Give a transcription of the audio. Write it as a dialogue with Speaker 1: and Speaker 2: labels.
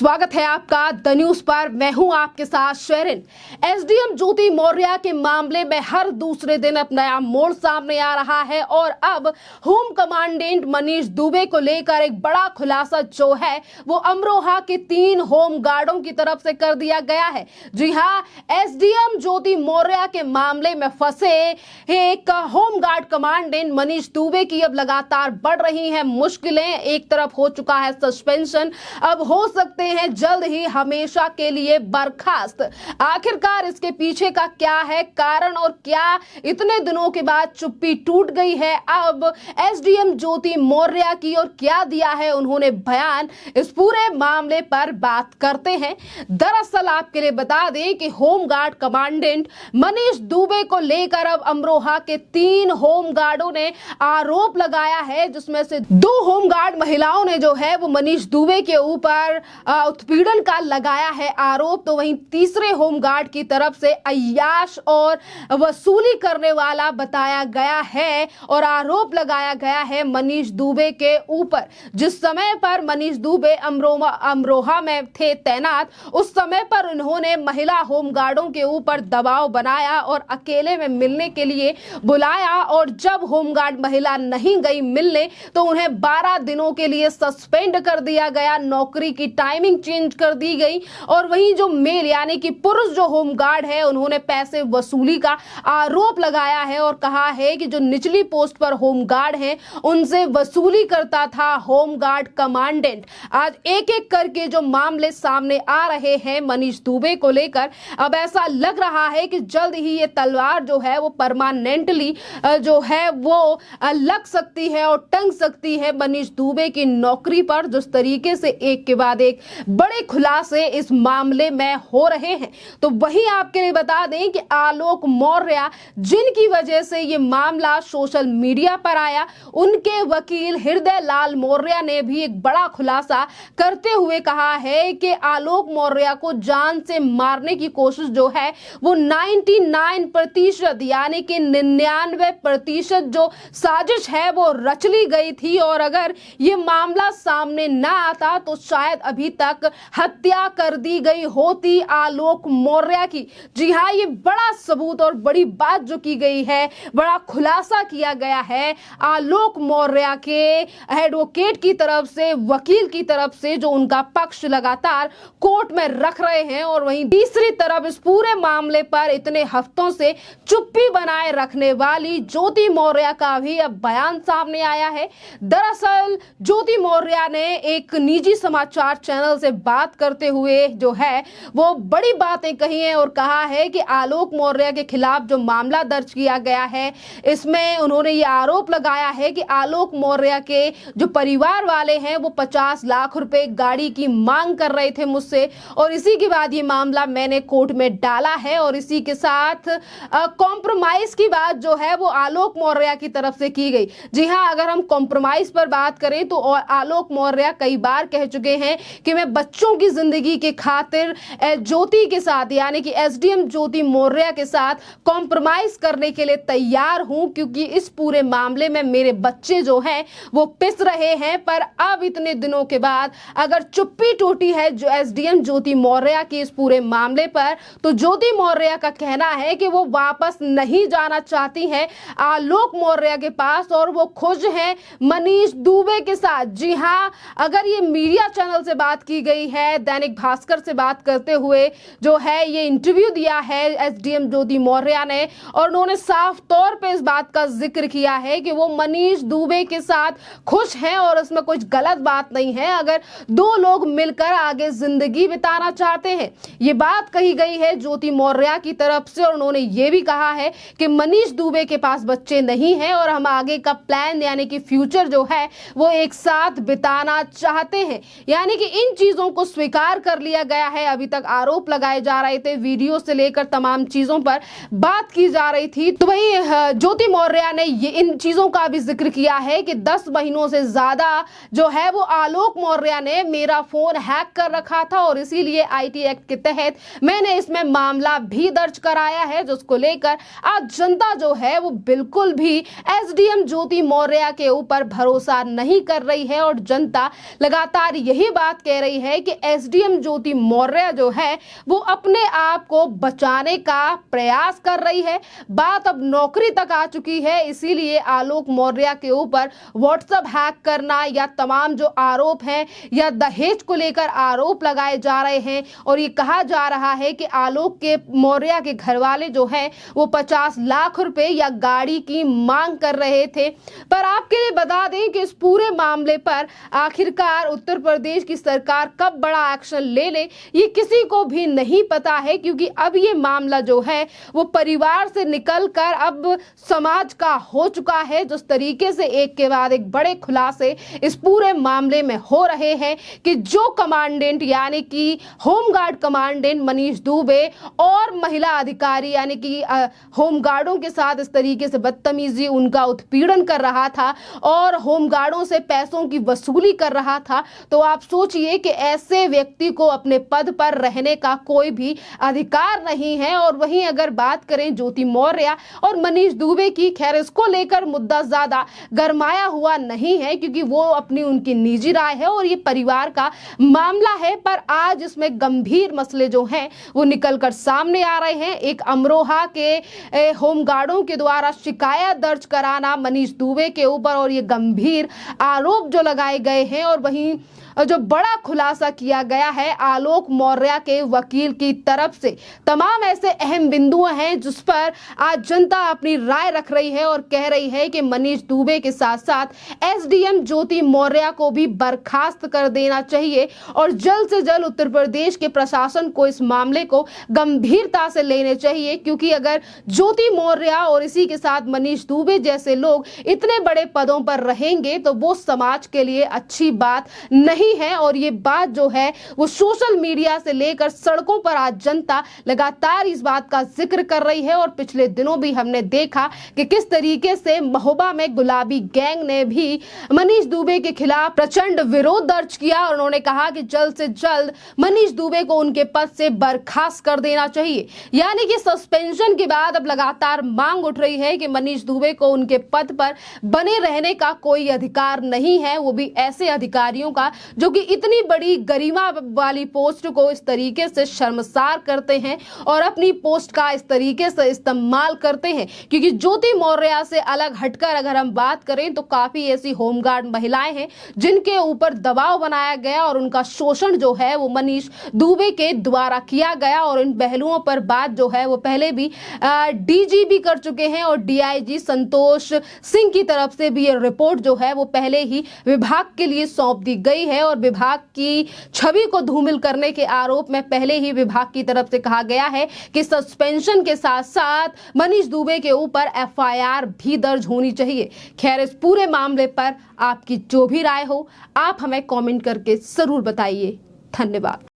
Speaker 1: स्वागत है आपका द न्यूज पर। मैं हूं आपके साथ शेरिन। एसडीएम ज्योति मौर्य के मामले में हर दूसरे दिन अब नया मोड़ सामने आ रहा है और अब होम कमांडेंट मनीष दुबे को लेकर एक बड़ा खुलासा जो है वो अमरोहा के 3 होम गार्डों की तरफ से कर दिया गया है। जी हां, एसडीएम ज्योति मौर्य के मामले में फंसे एक home guard commandant Manish Dubey की अब लगातार बढ़ रही हैं मुश्किलें। एक तरफ हो चुका है सस्पेंशन, अब हो सकते हैं जल्द ही हमेशा के लिए बर्खास्त। आखिरकार इसके पीछे का क्या है कारण और क्या इतने दिनों के बाद चुप्पी टूट गई है अब एसडीएम ज्योति मौर्य की, और क्या दिया है उन्होंने बयान, इस पूरे मामले पर बात करते हैं। दरअसल आपके लिए बता दें कि होमगार्ड कमांडेंट मनीष दुबे को लेकर अब अमरोहा के 3 होमगार्डों ने आरोप लगाया है, जिसमें से 2 होमगार्ड महिलाओं ने जो है वो मनीष दुबे के ऊपर उत्पीड़न का लगाया है आरोप, तो वहीं तीसरे होमगार्ड की तरफ से अय्याश और वसूली करने वाला बताया गया है और आरोप लगाया गया है मनीष दुबे के ऊपर। जिस समय पर मनीष दुबे अमरोहा में थे तैनात, उस समय पर उन्होंने महिला होमगार्डों के ऊपर दबाव बनाया और अकेले में मिलने के लिए बुलाया, और जब होमगार्ड महिला नहीं गई मिलने तो उन्हें 12 दिनों के लिए सस्पेंड कर दिया गया, नौकरी की टाइमिंग चेंज कर दी गई। और वहीं जो मेल यानी कि पुरुष जो होमगार्ड है उन्होंने पैसे वसूली का आरोप लगाया है और कहा है कि जो निचली पोस्ट पर होमगार्ड हैं उनसे वसूली करता था होमगार्ड कमांडेंट। आज एक एक करके जो मामले सामने आ रहे हैं मनीष दुबे को लेकर, अब ऐसा लग रहा है कि जल्द ही ये तलवार जो है वो परमानेंटली जो है वो लग सकती है और टंग सकती है मनीष दुबे की नौकरी पर। जिस तरीके से एक के बाद एक बड़े खुलासे इस मामले में हो रहे हैं, तो वहीं आपके लिए बता दें कि आलोक मौर्य जिनकी वजह से ये मामला सोशल मीडिया पर आया, उनके वकील हृदय लाल मौर्य ने भी एक बड़ा खुलासा करते हुए कहा है कि आलोक मौर्य को जान से मारने की कोशिश जो है वो 99% यानी कि 99% जो साजिश है वो रच ली गई थी, और अगर ये मामला सामने ना आता तो शायद अभी तक हत्या कर दी गई होती आलोक मौर्य की। जी हाँ, ये बड़ा सबूत और बड़ी बात जो की गई है, बड़ा खुलासा किया गया है आलोक मौर्य के एडवोकेट की तरफ से, वकील की तरफ से, जो उनका पक्ष लगातार कोर्ट में रख रहे हैं। और वहीं तीसरी तरफ इस पूरे मामले पर इतने हफ्तों से चुप्पी बनाए रखने वाली ज्योति मौर्य का भी अब बयान सामने आया है। दरअसल ज्योति मौर्य ने एक निजी समाचार चैनल से बात करते हुए जो है वो बड़ी बातें कही हैं और कहा है कि आलोक मौर्य के खिलाफ जो मामला दर्ज किया गया है, इसमें उन्होंने ये आरोप लगाया है कि आलोक मौर्य के जो परिवार वाले हैं वो 50 लाख रुपए गाड़ी की मांग कर रहे थे मुझसे, और इसी के बाद ये मामला मैंने कोर्ट में डाला है। और इसी के साथ कॉम्प्रोमाइज की बात जो है वो आलोक मौर्य की तरफ से की गई। जी हाँ, अगर हम कॉम्प्रोमाइज पर बात करें तो आलोक मौर्य कई बार कह चुके हैं कि मैं बच्चों की जिंदगी के खातिर ज्योति के साथ यानी कि एसडीएम ज्योति मौर्य के साथ कॉम्प्रोमाइज करने के लिए तैयार हूं, क्योंकि इस पूरे मामले में मेरे बच्चे जो हैं वो पिस रहे हैं। पर अब इतने दिनों के बाद अगर चुप्पी टूटी है जो एसडीएम ज्योति मौर्य की इस पूरे मामले पर, तो ज्योति मौर्य का कहना है कि वो वापस नहीं जाना चाहती हैं आलोक मौर्य के पास और वो खुश हैं मनीष दुबे के साथ। जी हाँ, अगर ये मीडिया चैनल से बात की गई है, दैनिक भास्कर से बात करते हुए जो है ये इंटरव्यू दिया है एसडीएम ज्योति मौर्य ने, और उन्होंने साफ तौर पे इस बात का जिक्र किया है कि वो मनीष दुबे के साथ खुश हैं और इसमें कुछ गलत बात नहीं है अगर 2 लोग मिलकर आगे जिंदगी बिताना चाहते हैं। ये बात कही गई है ज्योति मौर्य की तरफ से, और उन्होंने ये भी कहा है कि मनीष दुबे के पास बच्चे नहीं हैं और हम आगे का प्लान यानी कि फ्यूचर जो है वो एक साथ बिताना चाहते हैं। यानी कि इन चीजों को स्वीकार कर लिया गया है। अभी तक आरोप लगाए जा रहे थे, वीडियो से लेकर तमाम चीजों पर बात की जा रही थी, तो वहीं ज्योति मौर्य ने ये इन चीजों का भी जिक्र किया है कि 10 महीनों से ज्यादा जो है वो आलोक मौर्य ने मेरा फोन हैक कर रखा था और इसीलिए आईटी एक्ट के तहत मैंने इसमें मामला भी दर्ज कराया है, जिसको लेकर आज जनता जो है वो बिल्कुल भी एसडीएम ज्योति मौर्य के ऊपर भरोसा नहीं कर रही है और जनता लगातार यही बात कह रही है कि एसडीएम ज्योति मौर्य जो है वो अपने आप को बचाने का प्रयास कर रही है। बात अब नौकरी तक आ चुकी है, इसीलिए आलोक मौर्य के ऊपर व्हाट्सएप हैक करना या तमाम जो आरोप हैं या दहेज को लेकर आरोप लगाए जा रहे हैं, और ये कहा जा रहा है कि आलोक के मौर्य के घर वाले जो हैं वो 50 लाख रुपए या गाड़ी की मांग कर रहे थे। पर आपके लिए बता दें कि इस पूरे मामले पर आखिरकार उत्तर प्रदेश की सरकार कब बड़ा एक्शन ले ले ये किसी को भी नहीं पता है, क्योंकि अब ये मामला जो है वो परिवार से निकलकर अब समाज का हो चुका है। जिस तरीके से एक के बाद एक बड़े खुलासे इस पूरे मामले में हो रहे हैं कि जो कमांडेंट यानी कि होमगार्ड कमांडेंट मनीष दुबे और महिला अधिकारी यानी कि होमगार्डों के साथ इस तरीके से बदतमीजी, उनका उत्पीड़न कर रहा था और होमगार्डों से पैसों की वसूली कर रहा था, तो आप सोचिए कि ऐसे व्यक्ति को अपने पद पर रहने का कोई भी अधिकार नहीं है। और वहीं अगर बात करें ज्योति मौर्य और मनीष दुबे की, खैर इसको लेकर मुद्दा ज्यादा गरमाया हुआ नहीं है क्योंकि वो अपनी उनकी निजी राय है और ये परिवार का मामला है। पर आज इसमें गंभीर मसले जो हैं वो निकलकर सामने आ रहे हैं। एक अमरोहा के होमगार्डों के द्वारा शिकायत दर्ज कराना मनीष दुबे के ऊपर और ये गंभीर आरोप जो लगाए गए हैं, और वहीं जो बड़ा खुलासा किया गया है आलोक मौर्य के वकील की तरफ से, तमाम ऐसे अहम बिंदु हैं जिस पर आज जनता अपनी राय रख रही है और कह रही है कि मनीष दुबे के साथ साथ एसडीएम ज्योति मौर्य को भी बर्खास्त कर देना चाहिए और जल्द से जल्द उत्तर प्रदेश के प्रशासन को इस मामले को गंभीरता से लेने चाहिए, क्योंकि अगर ज्योति मौर्य और इसी के साथ मनीष दुबे जैसे लोग इतने बड़े पदों पर रहेंगे तो वो समाज के लिए अच्छी बात नहीं है। और ये बात जो है वो सोशल मीडिया से लेकर सड़कों पर आज जनता लगातार इस बात का जिक्र कर रही है। और पिछले दिनों भी हमने देखा कि किस तरीके से महोबा में गुलाबी गैंग ने भी मनीष दुबे के खिलाफ प्रचंड विरोध दर्ज किया और उन्होंने कहा कि जल्द से जल्द मनीष दुबे को उनके पद से बर्खास्त कर देना चाहिए। यानी कि सस्पेंशन के बाद अब लगातार मांग उठ रही है कि मनीष दुबे को उनके पद पर बने रहने का कोई अधिकार नहीं है, वो भी ऐसे अधिकारियों का जो कि इतनी बड़ी गरिमा वाली पोस्ट को इस तरीके से शर्मसार करते हैं और अपनी पोस्ट का इस तरीके से इस्तेमाल करते हैं। क्योंकि ज्योति मौर्य से अलग हटकर अगर हम बात करें तो काफी ऐसी होमगार्ड महिलाएं हैं जिनके ऊपर दबाव बनाया गया और उनका शोषण जो है वो मनीष दुबे के द्वारा किया गया। और इन पहलुओं पर बात जो है वो पहले भी डीजी भी कर चुके हैं और डीआईजी संतोष सिंह की तरफ से भी ये रिपोर्ट जो है वो पहले ही विभाग के लिए सौंप दी गई है। और विभाग की छवि को धूमिल करने के आरोप में पहले ही विभाग की तरफ से कहा गया है कि सस्पेंशन के साथ साथ मनीष दुबे के ऊपर एफआईआर भी दर्ज होनी चाहिए। खैर इस पूरे मामले पर आपकी जो भी राय हो आप हमें कमेंट करके जरूर बताइए। धन्यवाद।